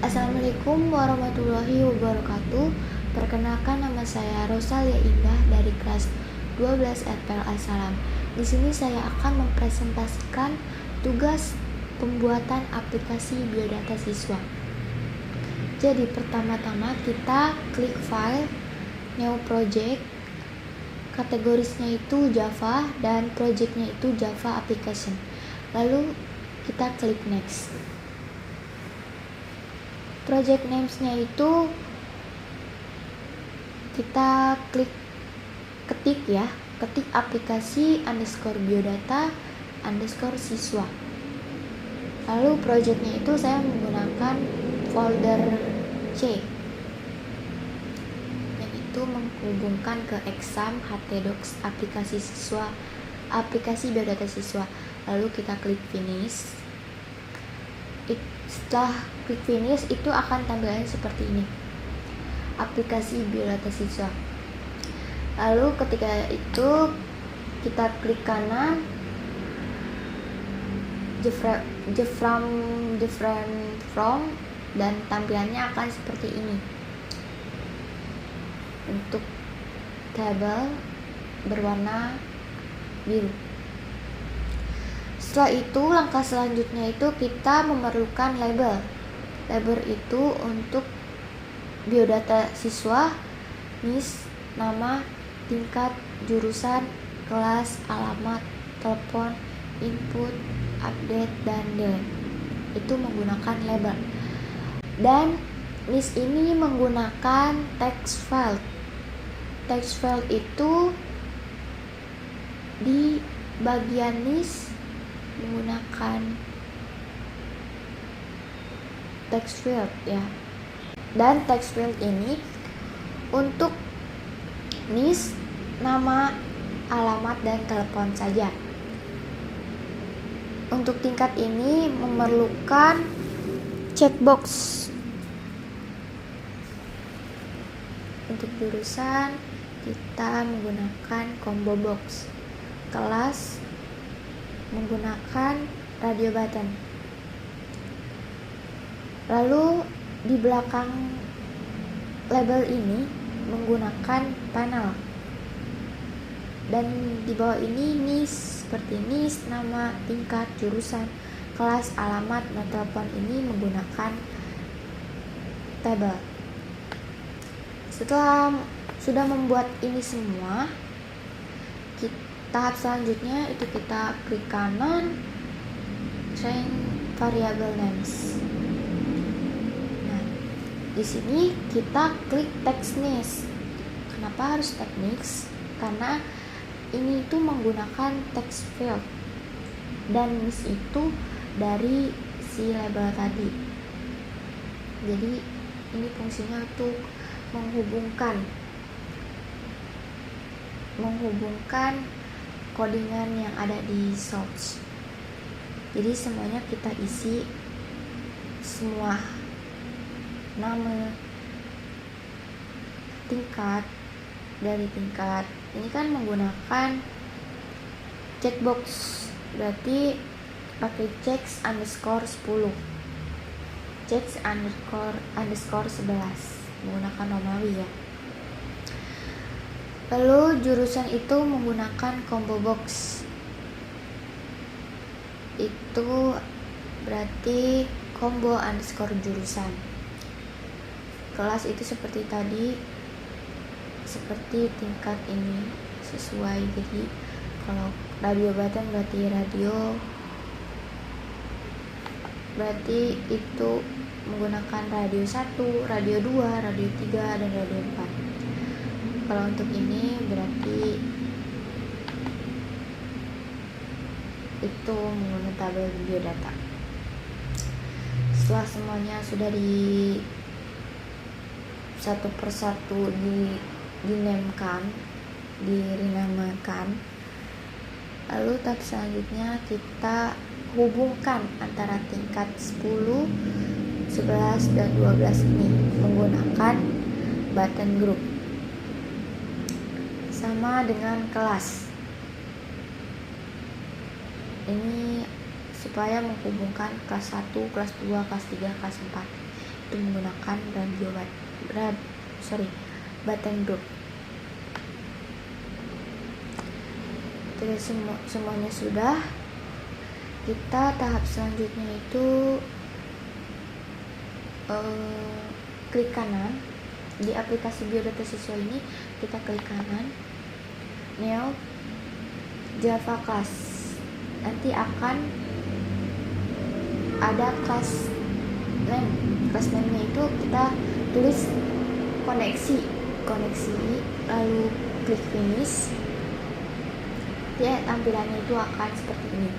Assalamualaikum warahmatullahi wabarakatuh. Perkenalkan, nama saya Rosalia Indah dari kelas 12 FPL Assalam. Di sini saya akan mempresentasikan tugas pembuatan aplikasi biodata siswa. Jadi pertama-tama kita klik file, new project, kategorisnya itu Java dan projectnya itu Java application. Lalu kita klik next. Project names-nya itu kita ketik aplikasi _biodata _siswa. Lalu projectnya itu saya menggunakan folder C yang itu menghubungkan ke exam, htdocs, aplikasi siswa, aplikasi biodata siswa. Lalu kita klik finish. Setelah klik finish itu akan tampilannya seperti ini, aplikasi biodata siswa. Lalu ketika itu kita klik kanan, different from, dan tampilannya akan seperti ini. Untuk tabel berwarna biru. Setelah itu langkah selanjutnya itu kita memerlukan label. Label itu untuk biodata siswa, NIS, nama, tingkat, jurusan, kelas, alamat, telepon, input, update, dan delete. Itu menggunakan label. Dan NIS ini menggunakan text file. Text file itu di bagian NIS menggunakan text field ya. Dan text field ini untuk NIS, nama, alamat, dan telepon saja. Untuk tingkat ini memerlukan checkbox. Untuk jurusan kita menggunakan combo box. Kelas menggunakan radio button. Lalu di belakang label ini menggunakan panel. Dan di bawah ini NIS, seperti NIS, nama, tingkat, jurusan, kelas, alamat, dan telepon ini menggunakan tabel. Setelah sudah membuat ini semua, tahap selanjutnya itu kita klik kanan, change variable names. Nah, di sini kita klik text NIS. Kenapa harus text NIS? Karena ini itu menggunakan text field dan NIS itu dari si label tadi. Jadi ini fungsinya untuk menghubungkan codingan yang ada di source. Jadi semuanya kita isi semua, nama, tingkat, dari tingkat ini kan menggunakan checkbox, berarti pakai checks _10, checks _11 menggunakan Romawi ya. Lalu jurusan itu menggunakan combo box. Itu berarti combo _jurusan. Kelas itu seperti tadi, seperti tingkat ini sesuai. Jadi kalau radio button berarti itu menggunakan radio 1, radio 2, radio 3, dan radio 4. Kalau untuk ini berarti itu menggunakan tabel biodata. Setelah semuanya sudah di satu persatu dinamakan, lalu tahap selanjutnya kita hubungkan antara tingkat 10, 11, dan 12 ini menggunakan button group. Sama dengan kelas. Ini supaya menghubungkan kelas 1, kelas 2, kelas 3, kelas 4. itu menggunakan button group. Terus semuanya sudah, kita tahap selanjutnya itu klik kanan di aplikasi biodata siswa ini. Kita klik kanan, new Java class, nanti akan ada class name-nya itu kita tulis koneksi, lalu klik finish. Ya, tampilannya itu akan seperti ini.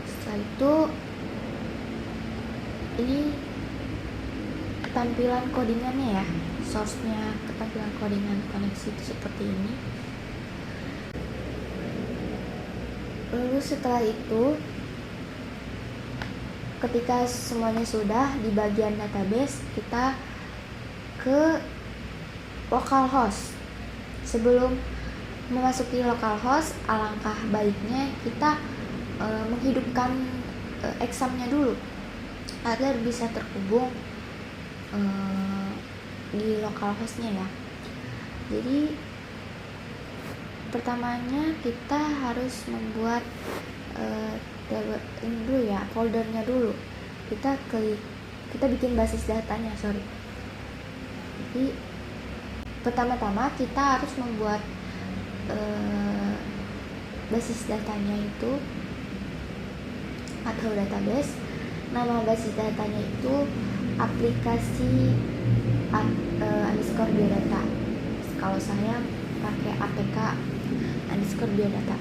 Setelah itu, ini ketampilan codingannya ya, source-nya ketampilan codingan koneksi itu seperti ini. Lalu setelah itu, ketika semuanya sudah di bagian database, kita ke localhost. Sebelum memasuki localhost, alangkah baiknya kita menghidupkan examnya dulu agar bisa terhubung di localhostnya ya. Jadi pertamanya kita harus membuat ini dulu ya, foldernya dulu. Kita bikin basis datanya, Jadi pertama-tama kita harus membuat basis datanya itu atau database. Nama basis datanya itu aplikasi underscore biodata. Kalau saya pakai apk underscore biodata.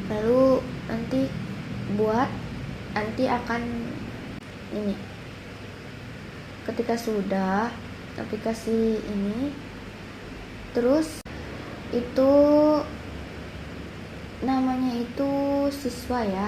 Lalu nanti akan ini. Ketika sudah aplikasi ini, terus itu namanya itu siswa ya.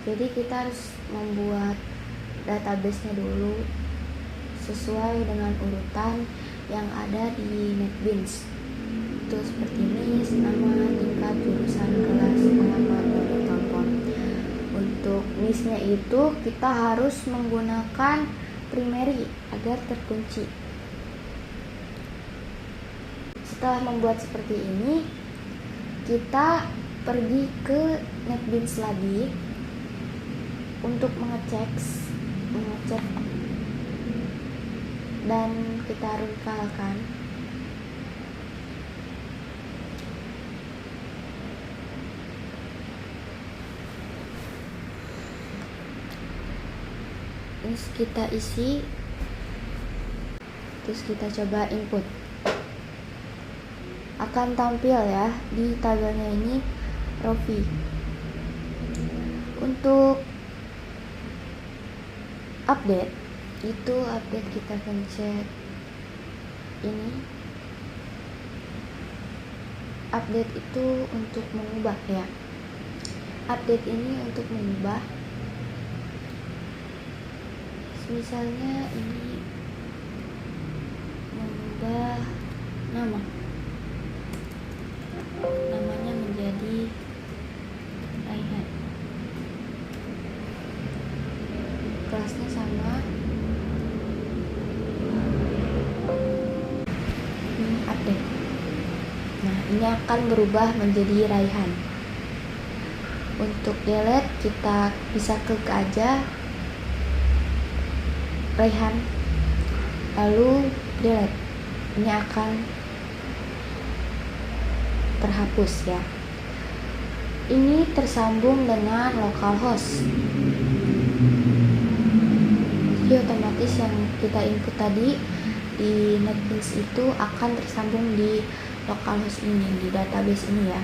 Jadi kita harus membuat database-nya dulu sesuai dengan urutan yang ada di NetBeans. Itu seperti ini: nama, tingkat, jurusan, kelas, alamat, nomor telepon. Untuk NIS-nya itu kita harus menggunakan primary agar terkunci. Setelah membuat seperti ini, kita pergi ke NetBeans lagi untuk mengecek dan kita runkalkan. Terus kita isi, terus kita coba input. Akan tampil ya di tabelnya ini Rofi. Untuk update kita pencet ini. Update itu untuk mengubah ya. Update ini untuk mengubah. Misalnya ini mengubah namanya menjadi Raihan. Kelasnya sama. Ini update. Nah, ini akan berubah menjadi Raihan. Untuk delete kita bisa klik aja Raihan, lalu delete. Ini akan terhapus ya. Ini tersambung dengan localhost. Jadi otomatis yang kita input tadi di NetBeans itu akan tersambung di localhost ini, di database ini ya.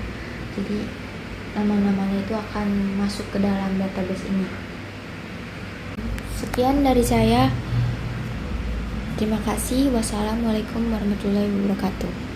Jadi nama-namanya itu akan masuk ke dalam database ini. Sekian dari saya. Terima kasih. Wassalamualaikum warahmatullahi wabarakatuh.